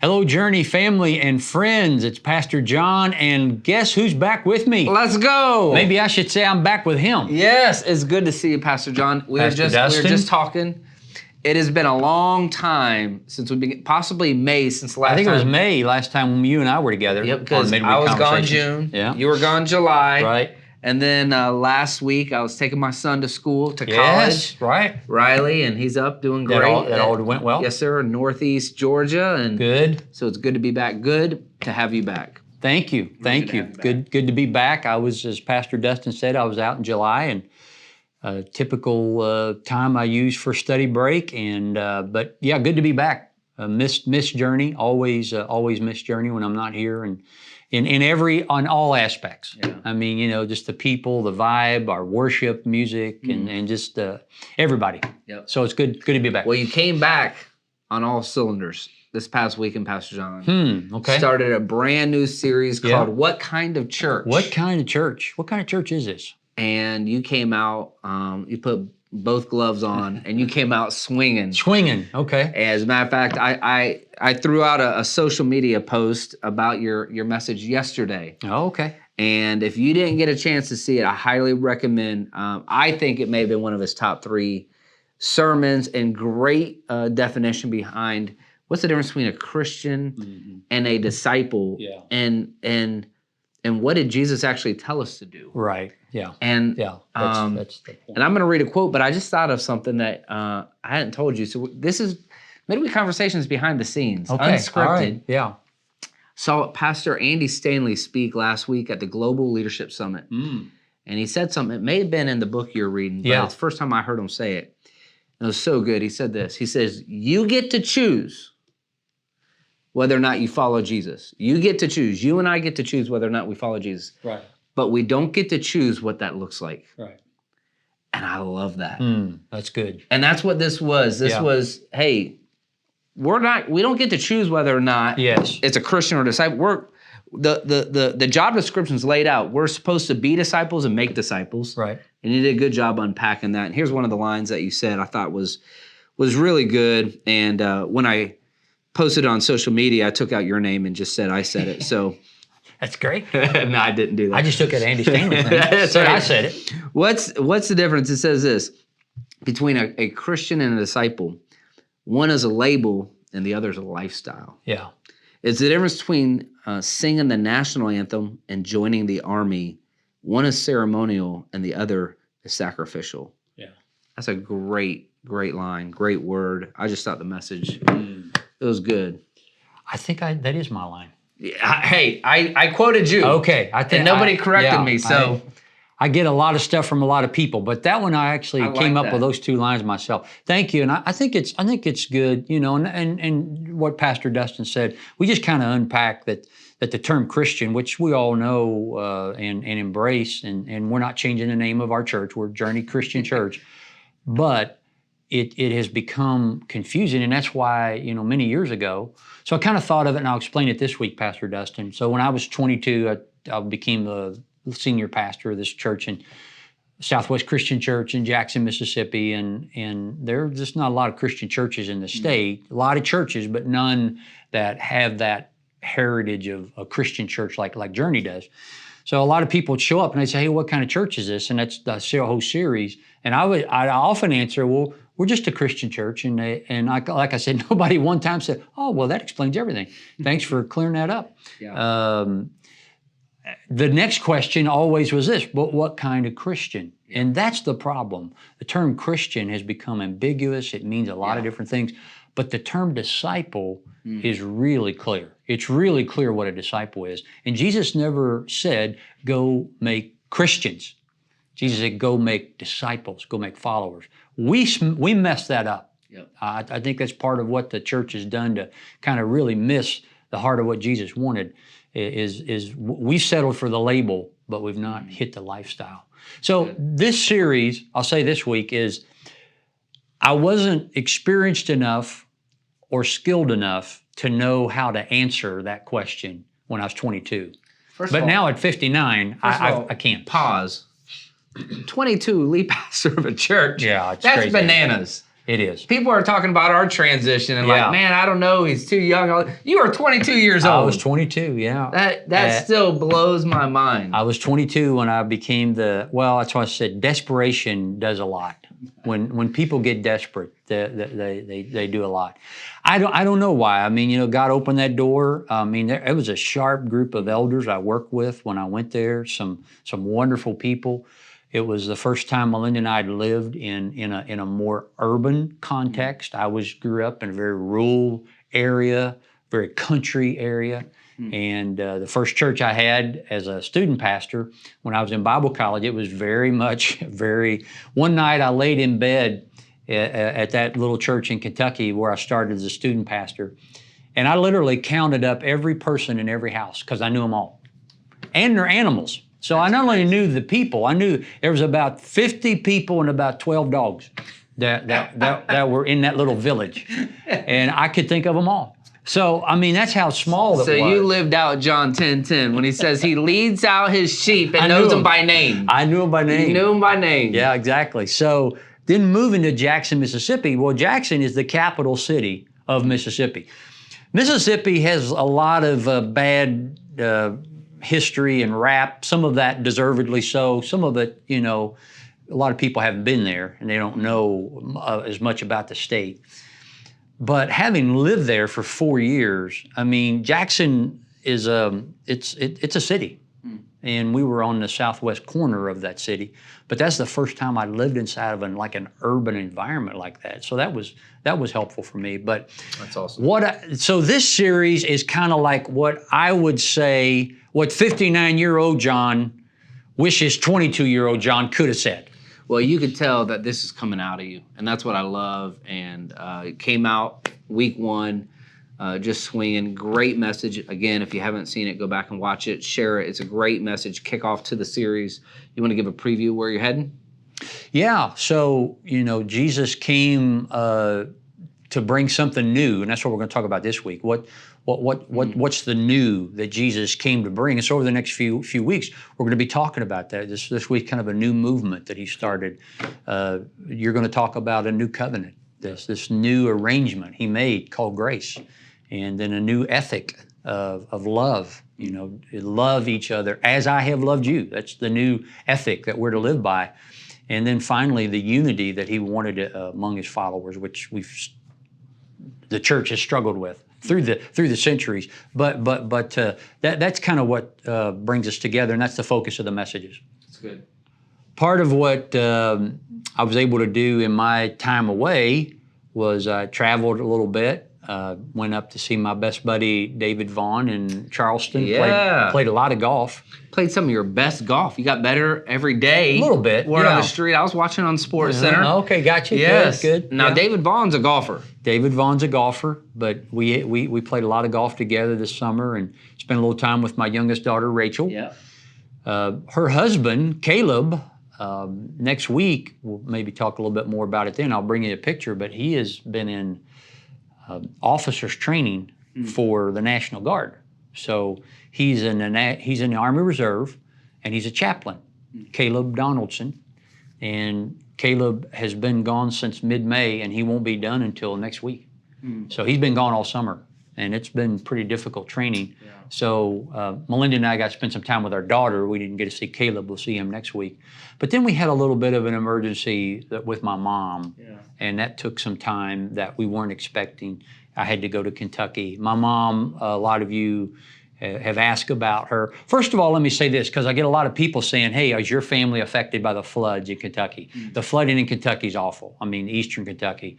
Hello, Journey family and friends. It's Pastor John, and guess who's back with me? Let's go. Maybe I should say I'm back with him. Yes, it's good to see you, Pastor John. We were just talking. It has been a long time since we've been, possibly May since last time. I think it was May last time you and I were together. Yep, because I was gone June. Yeah. You were gone July. Right. And then last week I was taking my son to school, to college. Yes, right. Riley, and he's up doing great. That all went well? Yes, sir. Northeast Georgia. And good. So it's good to be back. Good to have you back. Thank you. Thank you. Good to be back. I was, as Pastor Dustin said, I was out in July, and typical time I use for study break. And but yeah, good to be back. Missed Journey. Always miss Journey when I'm not here, and on all aspects. Yeah. I mean, just the people, the vibe, our worship, music, and just everybody. Yep. So it's good to be back. Well, you came back on all cylinders this past weekend, Pastor John. Okay. Started a brand new series called What Kind of Church? What kind of church? What kind of church is this? And you came out, you put both gloves on, and you came out swinging. Swinging, okay. As a matter of fact, I threw out a social media post about your message yesterday. Oh, okay. And if you didn't get a chance to see it, I highly recommend. I think it may have been one of his top 3 sermons, and great definition behind what's the difference between a Christian and a disciple. Yeah. And what did Jesus actually tell us to do? Right. Yeah. And that's the point. And I'm going to read a quote, but I just thought of something that I hadn't told you. So this is Midweek Conversations behind the scenes, unscripted. All right. Yeah. Saw Pastor Andy Stanley speak last week at the Global Leadership Summit, and he said something. It may have been in the book you're reading, but it's the first time I heard him say it. And it was so good. He said this. He says, "You get to choose whether or not you follow Jesus. You get to choose. You and I get to choose whether or not we follow Jesus. Right. But we don't get to choose what that looks like." Right. And I love that. That's good. And that's what this was. This was, hey, we don't get to choose whether or not it's a Christian or a disciple. The job description's laid out. We're supposed to be disciples and make disciples. Right. And you did a good job unpacking that. And here's one of the lines that you said I thought was really good. And when I posted on social media, I took out your name and just said I said it. So that's great. No, I didn't do that. I just took it Andy Stanley. That's right. I said it. What's the difference? It says this between a Christian and a disciple. One is a label and the other is a lifestyle. Yeah. It's the difference between singing the national anthem and joining the army. One is ceremonial and the other is sacrificial. Yeah. That's a great line, great word. I just thought the message, it was good. I think that is my line. Yeah, hey, I quoted you. Okay. And nobody corrected me, so. I get a lot of stuff from a lot of people, but that one I actually came up with those 2 lines myself. Thank you, and I think it's good, and what Pastor Dustin said. We just kind of unpack that the term Christian, which we all know and embrace, and we're not changing the name of our church. We're Journey Christian Church, but it has become confusing, and that's why many years ago. So I kind of thought of it, and I'll explain it this week, Pastor Dustin. So when I was 22, I became the senior pastor of this church in Southwest Christian Church in Jackson, Mississippi, and there are just not a lot of Christian churches in the state. A lot of churches, but none that have that heritage of a Christian church like Journey does. So a lot of people would show up and they'd say, "Hey, what kind of church is this?" And that's the whole series. And I often answer, "Well, we're just a Christian church." And like I said, nobody one time said, "Oh, well, that explains everything. Thanks for clearing that up." Yeah. The next question always was this: but what kind of Christian? And that's the problem. The term Christian has become ambiguous. It means a lot of different things. But the term disciple is really clear. It's really clear what a disciple is. And Jesus never said, "Go make Christians." Jesus said, "Go make disciples, go make followers." We messed that up. Yep. I think that's part of what the church has done to kind of really miss the heart of what Jesus wanted. Is we settled for the label, but we've not hit the lifestyle. So this series, I'll say this week, is I wasn't experienced enough or skilled enough to know how to answer that question when I was 22. But now at 59, I can't. Pause. 22, lead pastor of a church. Yeah, that's crazy. Bananas. It is. People are talking about our transition and like, man, I don't know, he's too young. You are 22 years old. I was 22, yeah. That still blows my mind. I was 22 when I became that's why I said desperation does a lot. When people get desperate, they do a lot. I don't know why. I mean, God opened that door. I mean, it was a sharp group of elders I worked with when I went there. Some wonderful people. It was the first time Melinda and I had lived in a more urban context. I grew up in a very rural area, very country area. And the first church I had as a student pastor when I was in Bible college, it was very much one night I laid in bed at that little church in Kentucky where I started as a student pastor. And I literally counted up every person in every house because I knew them all and their animals. So I not only knew the people, I knew there was about 50 people and about 12 dogs that were in that little village. And I could think of them all. So, I mean, that's how small it was. So you lived out John 10:10 when he says he leads out his sheep and knows them by name. I knew them by name. You knew them by name. Yeah, exactly. So then moving to Jackson, Mississippi, well, Jackson is the capital city of Mississippi. Mississippi has a lot of bad history and rap, some of that deservedly so. Some of it, a lot of people haven't been there and they don't know as much about the state. But having lived there for 4 years, I mean, Jackson is it's a city. And we were on the southwest corner of that city. But that's the first time I lived inside of an urban environment like that. So that was helpful for me. But that's awesome. So this series is kind of like what I would say, what 59-year-old John wishes 22-year-old John could have said. Well, you could tell that this is coming out of you, and that's what I love. And it came out week 1, just swinging. Great message. Again, if you haven't seen it, go back and watch it. Share it. It's a great message. Kick off to the series. You want to give a preview where you're heading? Yeah. So, Jesus came to bring something new, and that's what we're going to talk about this week. What's the new that Jesus came to bring? And so over the next few weeks, we're going to be talking about that. This week, kind of a new movement that he started. You're going to talk about a new covenant, this new arrangement he made called grace, and then a new ethic of love. Love each other as I have loved you. That's the new ethic that we're to live by. And then finally, the unity that he wanted among his followers, which the church has struggled with through the centuries. But that's kind of what brings us together, and that's the focus of the messages. That's good. Part of what I was able to do in my time away was I traveled a little bit. Went up to see my best buddy David Vaughn in Charleston. Yeah. Played a lot of golf. Played some of your best golf. You got better every day. A little bit. Word on the street. I was watching on Sports Center. Okay, got you. Yes. Good. Now, David Vaughn's a golfer. David Vaughn's a golfer, but we played a lot of golf together this summer and spent a little time with my youngest daughter, Rachel. Yeah. Her husband, Caleb, next week, we'll maybe talk a little bit more about it then. I'll bring you a picture, but he has been in officers training for the National Guard. So he's in the Army Reserve, and he's a chaplain, Caleb Donaldson. And Caleb has been gone since mid-May, and he won't be done until next week. So he's been gone all summer, and it's been pretty difficult training. Yeah. So Melinda and I got to spend some time with our daughter. We didn't get to see Caleb. We'll see him next week. But then we had a little bit of an emergency with my mom, and that took some time that we weren't expecting. I had to go to Kentucky. My mom, a lot of you have asked about her. First of all, let me say this, because I get a lot of people saying, hey, is your family affected by the floods in Kentucky? The flooding in Kentucky is awful. I mean, eastern Kentucky.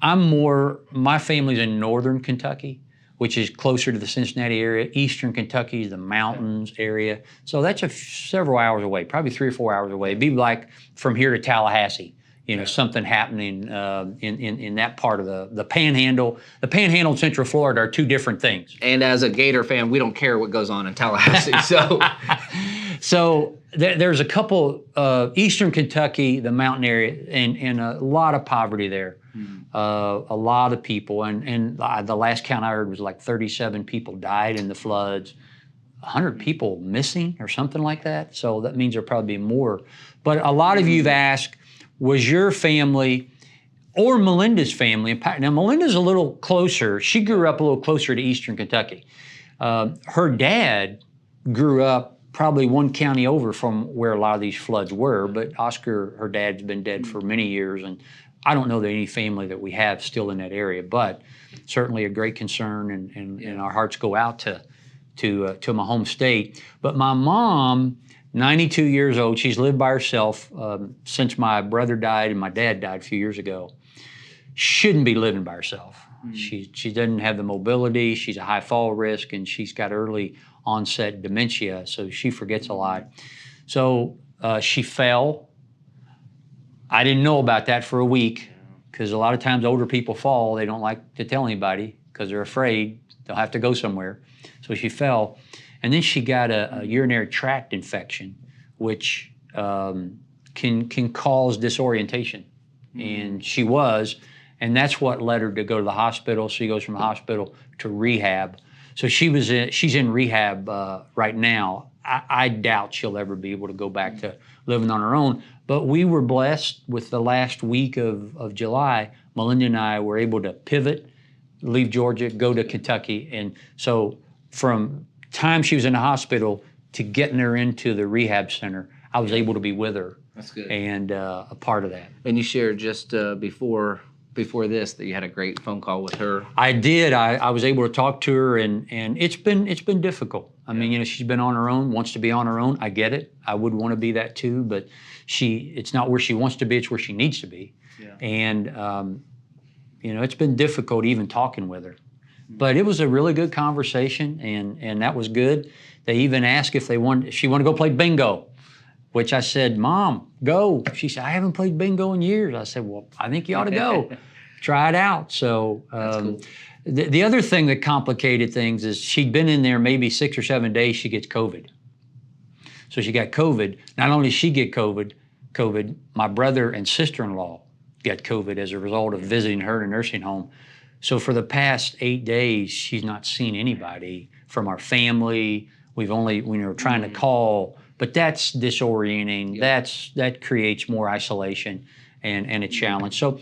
My family's in northern Kentucky, which is closer to the Cincinnati area. Eastern Kentucky is the mountains area. So that's several hours away, probably 3 or 4 hours away. It'd be like from here to Tallahassee, something happening in that part of the Panhandle. The Panhandle and Central Florida are two different things. And as a Gator fan, we don't care what goes on in Tallahassee. So there's a couple, Eastern Kentucky, the mountain area, and a lot of poverty there. A lot of people, and the last count I heard was like 37 people died in the floods, 100 people missing or something like that. So that means there'll probably be more. But a lot of you've asked, was your family or Melinda's family. Now, Melinda's a little closer. She grew up a little closer to Eastern Kentucky. Her dad grew up probably one county over from where a lot of these floods were, but Oscar, her dad's been dead for many years, and I don't know that any family that we have still in that area, but certainly a great concern, and our hearts go out to my home state. But my mom, 92 years old, she's lived by herself since my brother died and my dad died a few years ago. Shouldn't be living by herself. She doesn't have the mobility, she's a high fall risk, and she's got early onset dementia, so she forgets a lot. So she fell. I didn't know about that for a week, because a lot of times older people fall, they don't like to tell anybody because they're afraid they'll have to go somewhere. So she fell, and then she got a urinary tract infection, which can cause disorientation, and she was, and that's what led her to go to the hospital. She goes from the hospital to rehab. So she's in rehab right now. I doubt she'll ever be able to go back to living on her own. But we were blessed with the last week of July. Melinda and I were able to pivot, leave Georgia, go to Kentucky. And so from time she was in the hospital to getting her into the rehab center, I was able to be with her. That's good. And a part of that. And you shared just before this that you had a great phone call with her. I did. I was able to talk to her, and it's been difficult. I mean, she's been on her own, wants to be on her own. I get it. I would want to be that too, but it's not where she wants to be, it's where she needs to be. Yeah. And it's been difficult even talking with her. But it was a really good conversation, and that was good. They even asked if she wanted to go play bingo, which I said, Mom, go. She said, I haven't played bingo in years. I said, well, I think you ought to go. Try it out. So cool. The other thing that complicated things is she'd been in there maybe 6 or 7 days, she gets COVID. So she got COVID. Not only did she get COVID, my brother and sister-in-law got COVID as a result of visiting her in a nursing home. So for the past 8 days, she's not seen anybody from our family. We've only, trying to call, but that's disorienting. Yep. That creates more isolation and a challenge. So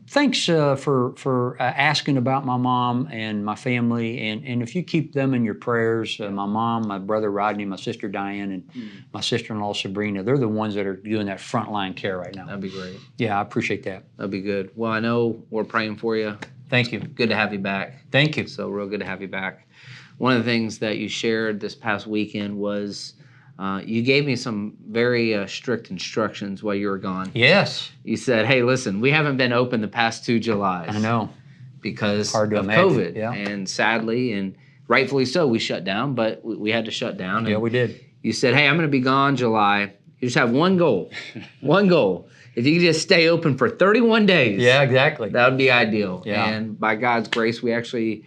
thanks for asking about my mom and my family. And if you keep them in your prayers, my mom, my brother Rodney, my sister Diane, and my sister-in-law Sabrina, they're the ones that are doing that frontline care right now. That'd be great. Yeah, I appreciate that. That'd be good. Well, I know we're praying for you. Thank you. Good to have you back. Thank you. So real good to have you back. One of the things that you shared this past weekend was you gave me some very strict instructions while you were gone. Yes. You said, hey, listen, we haven't been open the past 2 Julys. I know. Because of COVID. Yeah. And sadly, and rightfully so, we shut down, but we had to shut down. Yeah, we did. You said, hey, I'm going to be gone July. You just have one goal. One goal. If you could just stay open for 31 days. Yeah, exactly. That would be ideal. Yeah. And by God's grace, we actually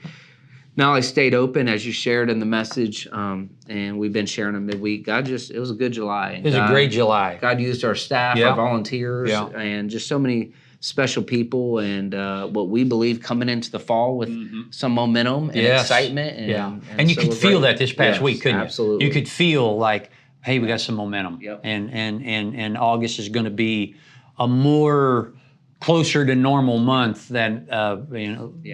not only stayed open, as you shared in the message, and we've been sharing them midweek. It was a good July. It was a great July. God used our staff, our volunteers, and just so many special people, and what we believe coming into the fall with some momentum and excitement. And you could feel that this past week, couldn't you? Absolutely. You could feel like, hey, we got some momentum. Yep. And August is going to be a more closer to normal month than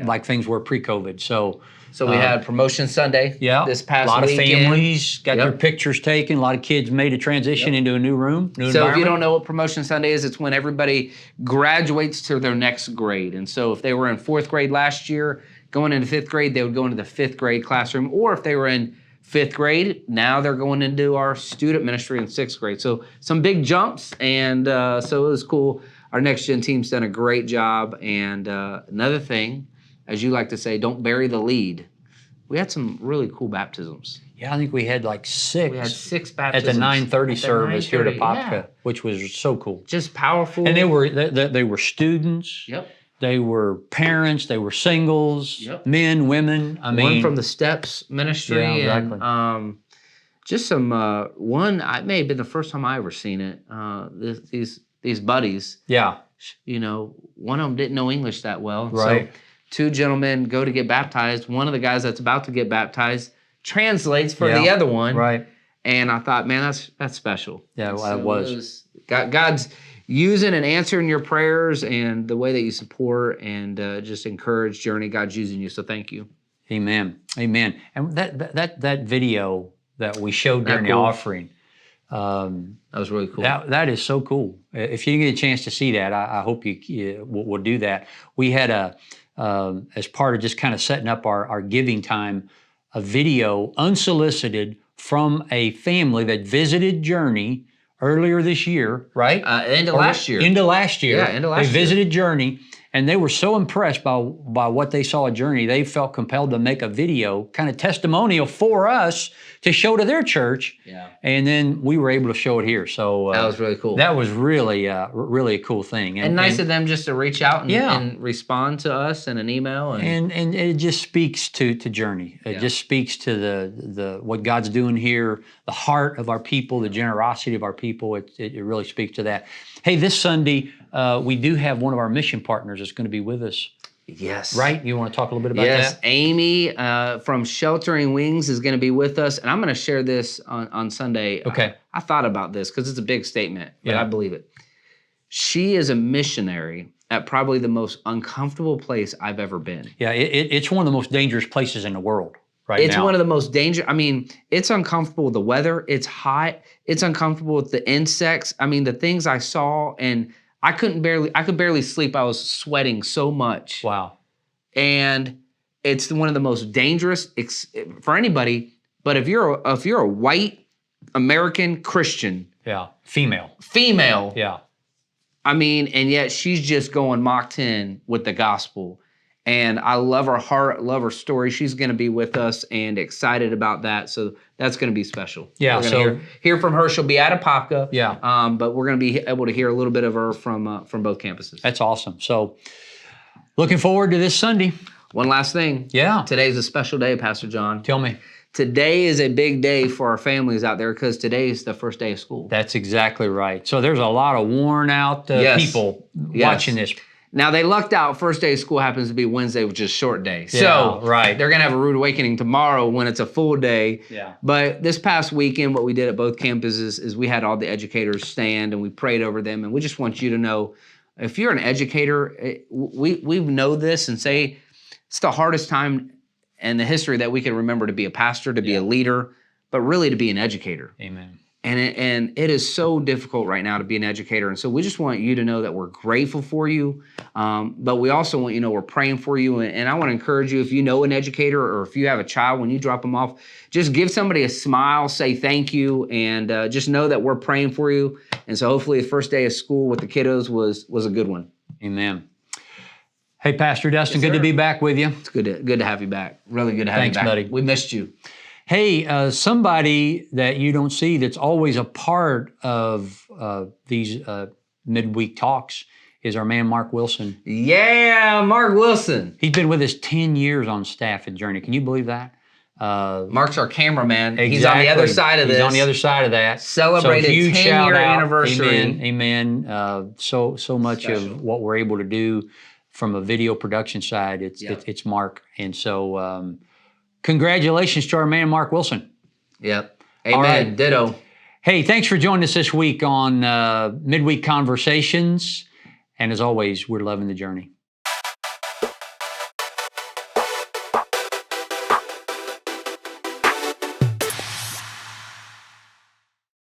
like things were pre-COVID. So we had Promotion Sunday this past weekend. A lot of families got their pictures taken. A lot of kids made a transition into a new room, new So if you don't know what Promotion Sunday is, it's when everybody graduates to their next grade. And so if they were in 4th grade last year, going into 5th grade, they would go into the 5th grade classroom. Or if they were in 5th grade, now they're going into our student ministry in 6th grade. So some big jumps, and so it was cool. Our Next Gen team's done a great job. And another thing, as you like to say, don't bury the lead. We had some really cool baptisms. Yeah, I think we had like 6. We had 6 baptisms. At the 9:30 service here at Apopka, which was so cool. Just powerful. And they were students. Yep. They were parents. They were singles, men, women. One from the Steps Ministry. Yeah, exactly. And, just some, one, it may have been the first time I ever seen it. These buddies. Yeah. One of them didn't know English that well. Right. So 2 gentlemen go to get baptized. One of the guys that's about to get baptized translates for the other one. Right. And I thought, man, that's special. Yeah, so it was. God's using and answering your prayers and the way that you support and just encourage Journey. God's using you, so thank you. Amen. Amen. And that video that we showed during the offering, that was really cool. That is so cool. If you didn't get a chance to see that, I hope you will do that. We had as part of just kind of setting up our giving time, a video unsolicited from a family that visited Journey earlier this year, right? Into last year. Into last year. Yeah, into last year. They visited Journey, and they were so impressed by what they saw at Journey, they felt compelled to make a video, kind of testimonial for us to show to their church. Yeah. And then we were able to show it here. So that was really cool. That was really a cool thing. And nice of them just to reach out and respond to us in an email. And it just speaks to Journey. It just speaks to the what God's doing here, the heart of our people, the generosity of our people. It really speaks to that. Hey, this Sunday, we do have one of our mission partners that's going to be with us. Yes. Right? You want to talk a little bit about that? Yes. Amy from Sheltering Wings is going to be with us. And I'm going to share this on Sunday. Okay. I thought about this because it's a big statement, but I believe it. She is a missionary at probably the most uncomfortable place I've ever been. Yeah, it's one of the most dangerous places in the world right now. It's one of the most dangerous. I mean, it's uncomfortable with the weather. It's hot. It's uncomfortable with the insects. I mean, the things I saw, and I could barely sleep. I was sweating so much. Wow. And it's one of the most dangerous for anybody. But if you're a white American Christian. Yeah. Female. Yeah. I mean, and yet she's just going Mach 10 with the gospel. And I love her heart, love her story. She's going to be with us and excited about that. So that's going to be special. Yeah. We're going to hear from her. She'll be at Apopka. Yeah. But we're going to be able to hear a little bit of her from both campuses. That's awesome. So looking forward to this Sunday. One last thing. Yeah. Today's a special day, Pastor John. Tell me. Today is a big day for our families out there because today is the first day of school. That's exactly right. So there's a lot of worn out people watching this. Now, they lucked out. First day of school happens to be Wednesday, which is a short day. Yeah, so right. They're going to have a rude awakening tomorrow when it's a full day. Yeah. But this past weekend, what we did at both campuses is we had all the educators stand and we prayed over them. And we just want you to know, if you're an educator, we know this and say it's the hardest time in the history that we can remember to be a pastor, to be a leader, but really to be an educator. Amen. And it is so difficult right now to be an educator. And so we just want you to know that we're grateful for you. But we also want you to know we're praying for you. And I want to encourage you, if you know an educator or if you have a child, when you drop them off, just give somebody a smile, say thank you, and just know that we're praying for you. And so hopefully the first day of school with the kiddos was a good one. Amen. Hey, Pastor Dustin, good to be back with you. It's good to have you back. Really good to have you back. Thanks, buddy. We missed you. Hey, somebody that you don't see that's always a part of these midweek talks is our man, Mark Wilson. Yeah, Mark Wilson. He's been with us 10 years on staff at Journey. Can you believe that? Mark's our cameraman. Exactly. He's on the other side of this. He's on the other side of that. Celebrated 10-year anniversary. Amen. So much Special. of what we're able to do from a video production side, it's Mark. And so congratulations to our man, Mark Wilson. Yep. Amen. All right. Ditto. Hey, thanks for joining us this week on Midweek Conversations. And as always, we're loving the journey.